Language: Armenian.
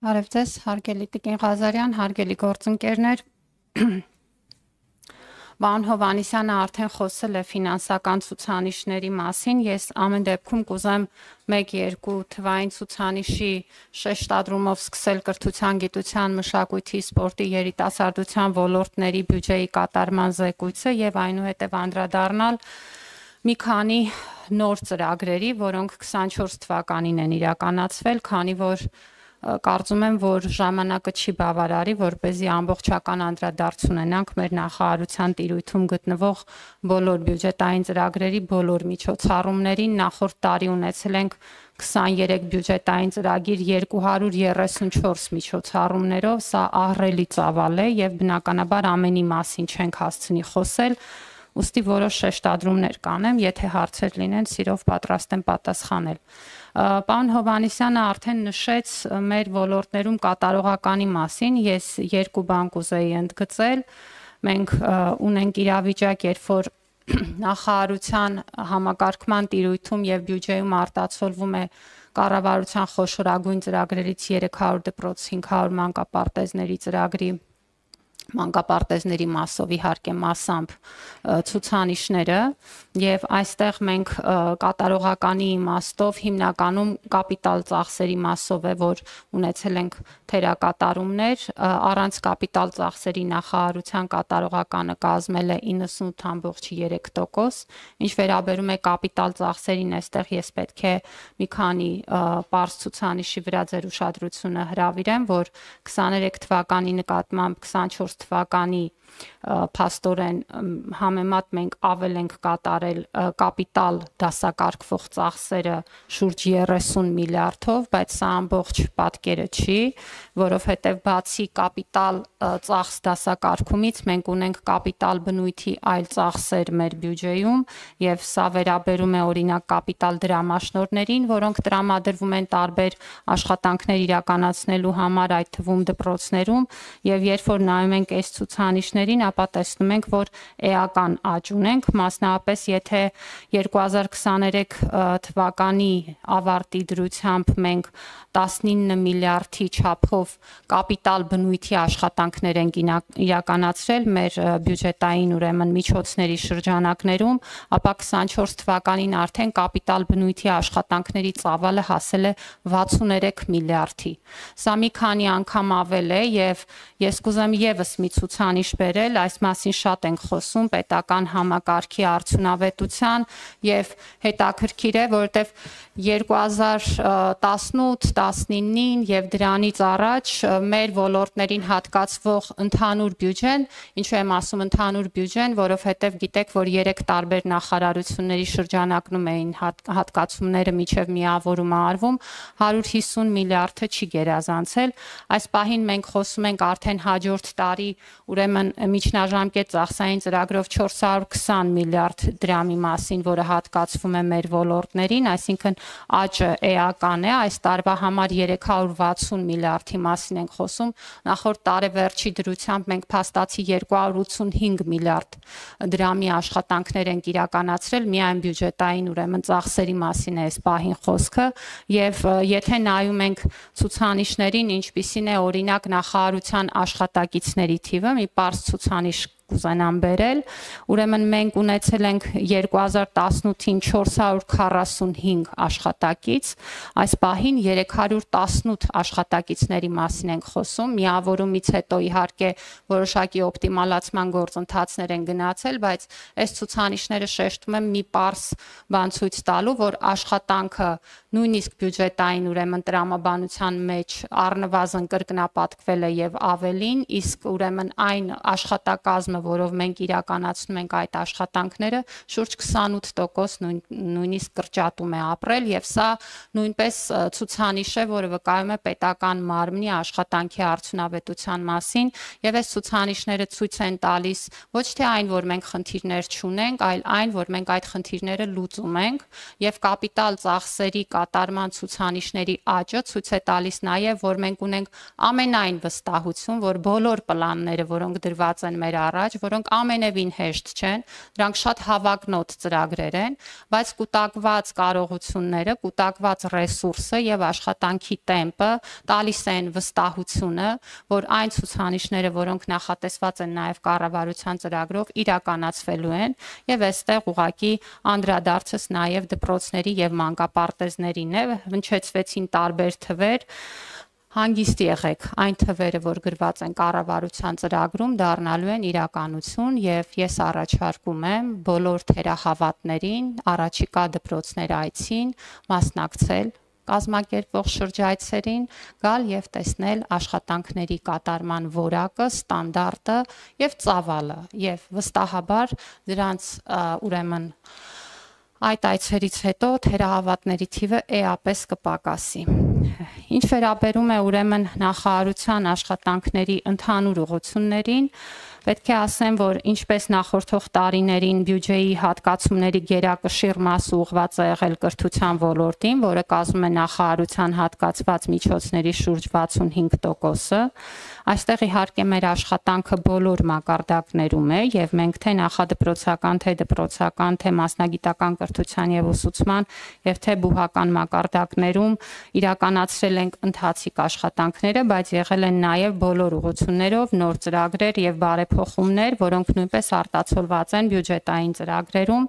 Արև ձեզ, հարգելի Տիկին Ղազարյան, հարգելի գործընկերներ, Պարոն Հովհաննիսյանը արդեն խոսել է ֆինանսական ցուցանիշների մասին, ես ամեն դեպքում կուզեմ 1-2 թվային ցուցանիշի շեշտադրումով սկսել կրթության, գիտության, մշակույթի, սպորտի, երիտասարդության ոլորտների բյուջեի կատարման զեկույցը եւ այնուհետեւ անդրադառնալ մի քանի նոր ծրագրերի, որոնք 24 թվականին են իրականացվել, քանի որ կարծում եմ, որ ժամանակը չի բավարարի, որպեսզի ամբողջական անդրադարձ ունենանք մեր նախարարության տիրույթում գտնվող բոլոր բյուջետային ծրագրերի բոլոր միջոցառումներին։ Նախորդ տարի ունեցել ենք 23 բյուջետային ծրագիր 234 միջոցառումներով, սա ահռելի ծավալ է եւ բնականաբար ամենի մասին չենք հասցնի խոսել, ուստի որոշ շեշտադրումներ կանեմ, եթե հարցեր լինեն, սիրով պատրաստ եմ պատասխանել։ Պարոն Հովհաննիսյանը արդեն նշեց մեր ոլորտներում կատարողականի մասին, ես երկու բան կուզեի ընդգծել, մենք ունենք իրավիճակ, երբ որ նախարարության համակարգման տիրույթում եւ բյուջեում արտացոլվում է կառավարության խոշորագույն ծրագրերից 300 դպրոց 500 մանկապարտեզների ծրագրի մանկապարտեզների մասով իհարկե մասամբ ցուցանիշները եւ այստեղ մենք կատարողականի իմաստով հիմնականում կապիտալ ծախսերի մասով է, որ ունեցել ենք թերակատարումներ, առանց կապիտալ ծախսերի նախարարության կատարողականը կազմել է 98.3%, ինչ վերաբերում է կապիտալ ծախսերին, այստեղ ես պետք է մի քանի պարզ ցուցանիշի վրա ձեր ուշադրությունը հրավիրեմ, որ 23 թվականի նկատմամբ 24 թվականի փաստորեն համեմատ մենք ավել ենք կատարել կապիտալ դասակարգվող ծախսերը շուրջ 30 միլիարդով, բայց սա ամբողջ պատկերը չի, որովհետև բացի կապիտալ ծախս դասակարգումից մենք ունենք կապիտալ բնույթի այլ ծախսեր մեր բյուջեում եւ սա վերաբերում է օրինակ կապիտալ դրամաշնորհներին, որոնք տրամադրվում են տարբեր աշխատանքներ իրականացնելու համար, այդ թվում դպրոցներում, եւ երբ որ նայում ենք այս ցուցանիշներին, ապա տեսնում ենք, որ էական աճ ունենք, մասնավորապես եթե 2023 թվականի ավարտի դրությամբ մենք 19 միլիարդի չափով կապիտալ բնույթի աշխատանքներ ենք իրականացրել մեր բյուջետային ուրեմն միջոցների շրջանակներում, ապա 24 թվականին արդեն կապիտալ բնույթի աշխատանքների ծավալը հասել է 63 միլիարդի։ Սա մի քանի անգամ ավել է եւ ես կուզեմ եւս մի ցուցանիշ բերել, այս մասին շատ ենք խոսում պետական համակարգի արդյունավետության եւ հետաքրքիր է, որովհետեւ 2018-19-ին եւ դրանից առաջ մեր ոլորտներին հատկացվող ընդհանուր բյուջեն, ինչու եմ ասում ընդհանուր բյուջեն, որովհետեւ գիտեք, որ 3 տարբեր նախարարությունների շրջանակում էին հատկացումները միջև միավորումը արվում, 150 միլիարդը չի գերազանցել, այս պահին մենք խոսում ենք արդեն հաջորդ տարի, ուրեմն միջնաժամկետ ծախսային ծրագրով 420 միլիարդ դրամի մասին, որը հատկացվում է մեր ոլորտներին, այսինքն աճը էական է, այս տարվա համար 360 միլիարդի մասին ենք խոսում, նախորդ տարեվերջի դրությամբ մենք փաստացի 285 միլիարդ դրամի աշխատանքներ ենք իրականացրել, միայն բյուջետային ուրեմն ծախսերի մասին է այս պահին խոսքը, եւ եթե նայում ենք ցուցանիշներին, ինչպիսին է օրինակ նախարարության աշխատակիցների թիվը, մի պարզ ցուցանիշ կուզենամ բերել, ուրեմն մենք ունեցել ենք 2018-ին 445 աշխատակից, այս պահին 318 աշխատակիցների մասին ենք խոսում, միավորումից հետո իհարկե որոշակի օպտիմալացման գործընթացներ են գնացել, բայց այս ցուցանիշները շեշտում եմ մի պարզ բան ցույց տալու, որ աշխատանքը նույնիսկ բյուջետային ուրեմն տրամաբանության մեջ առնվազն կրկնապատկվել է եւ ավելին, իսկ ուրեմն այն աշխատակազմը, որով մենք իրականացնում ենք այդ աշխատանքները, շուրջ 28% նույնիսկ կրճատում է ապրել եւ սա նույնպես ցուցանիշ է, որը վկայում է պետական մարմնի աշխատանքի արդյունավետության մասին եւ այս ցուցանիշները ցույց են տալիս ոչ թե այն, որ մենք խնդիրներ չունենք, այլ այն, որ մենք այդ խնդիրները լուծում ենք եւ կապիտալ ծախսերի կատարման ցուցանիշների աճը ցույց է տալիս նաեւ, որ մենք ունենք ամենայն վստահություն, որ բոլոր պլանները, որոնք դրված են մեր առաջ, առաջ, որոնք ամենևին հեշտ չեն, դրանք շատ հավակնոտ ծրագրեր են, բայց կուտակված կարողությունները, կուտակված ռեսուրսը եւ աշխատանքի տեմպը տալիս են վստահությունը, որ այն ցուցանիշները, որոնք նախատեսված են նաեւ կառավարության ծրագրով, իրականացվելու են եւ այստեղ ուղղակի անդրադարձս նաեւ դպրոցների եւ մանկապարտեզներին է, հնչեցվեցին տարբեր թվեր, հանգիստ եղեք, այն թվերը, որ գրված են կառավարության ծրագրում, դառնալու են իրականություն եւ ես առաջարկում եմ բոլոր թերահավատներին առաջիկա դպրոցներ այցին մասնակցել կազմակերպվող շրջայցերին, գալ եւ տեսնել աշխատանքների կատարման որակը, ստանդարտը եւ ծավալը եւ վստահաբար դրանց ուրեմն այդ այցերից հետո թերահավատների թիվը էապես կպակասի։ Ինչ վերաբերում է ուրեմն նախարարության աշխատանքների ընդհանուր ուղղություններին, պետք է ասեմ, որ ինչպես նախորդող տարիներին բյուջեի հատկացումների գերակշիռ մասը ուղղված է եղել կրթության ոլորտին, որը կազմում է նախարարության հատկացված միջոցների շուրջ 65%-ը, այստեղ իհարկե մեր աշխատանքը բոլոր մակարդակներում է եւ մենք թե նախադպրոցական, թե դպրոցական, թե մասնագիտական կրթության եւ ուսուցման եւ թե բուհական մակարդակներում իրականացրել ենք ընթացիկ աշխատանքները, բայց եղել են նաեւ բոլոր ուղղություններով նոր ծրագրեր եւ բարեփոխումներ, որոնք նույնպես արտացոլված են բյուջետային ծրագրերում,